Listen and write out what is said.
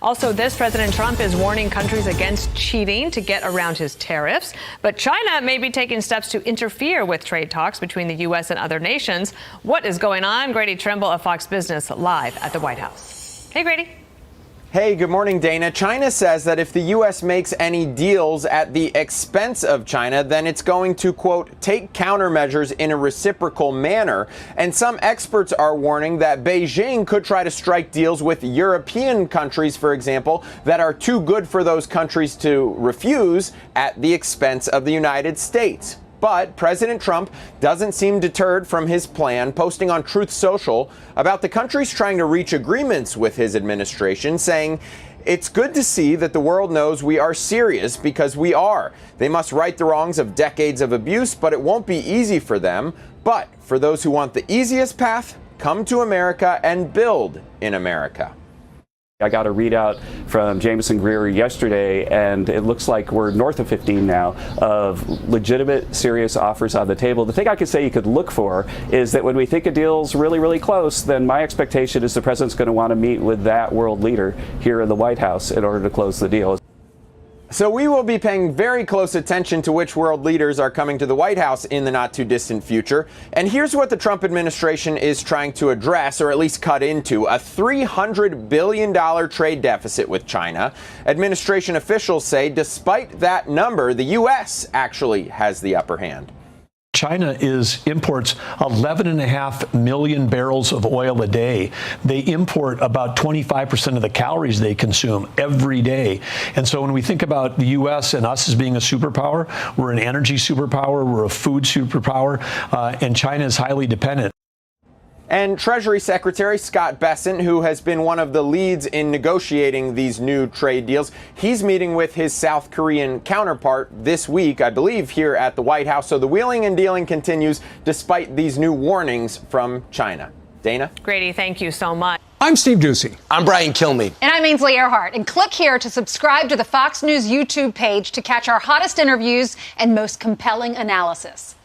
Also, this President Trump is warning countries against cheating to get around his tariffs. But China may be taking steps to interfere with trade talks between the U.S. and other nations. What is going on? Grady Trimble of Fox Business live at the White House. Hey, Grady. Hey, good morning, Dana. China says that if the U.S. makes any deals at the expense of China, then it's going to, quote, take countermeasures in a reciprocal manner. And some experts are warning that Beijing could try to strike deals with European countries, for example, that are too good for those countries to refuse at the expense of the United States. But President Trump doesn't seem deterred from his plan, posting on Truth Social about the countries trying to reach agreements with his administration, saying, "It's good to see that the world knows we are serious, because we are. They must right the wrongs of decades of abuse, but it won't be easy for them. But for those who want the easiest path, come to America and build in America." I got a readout from Jameson Greer yesterday, and it looks like we're north of 15 now of legitimate, serious offers on the table. The thing I could say you could look for is that when we think a deal's really, really close, then my expectation is the president's going to want to meet with that world leader here in the White House in order to close the deal. So we will be paying very close attention to which world leaders are coming to the White House in the not too distant future. And here's what the Trump administration is trying to address, or at least cut into: a $300 billion trade deficit with China. Administration officials say despite that number, the U.S. actually has the upper hand. China imports 11.5 million barrels of oil a day. They import about 25% of the calories they consume every day. And so when we think about the U.S. and us as being a superpower, we're an energy superpower, we're a food superpower, and China is highly dependent. And Treasury Secretary Scott Bessent, who has been one of the leads in negotiating these new trade deals, he's meeting with his South Korean counterpart this week, I believe, here at the White House. So the wheeling and dealing continues despite these new warnings from China. Dana? Grady, thank you so much. I'm Steve Doocy. I'm Brian Kilmeade. And I'm Ainsley Earhart. And click here to subscribe to the Fox News YouTube page to catch our hottest interviews and most compelling analysis.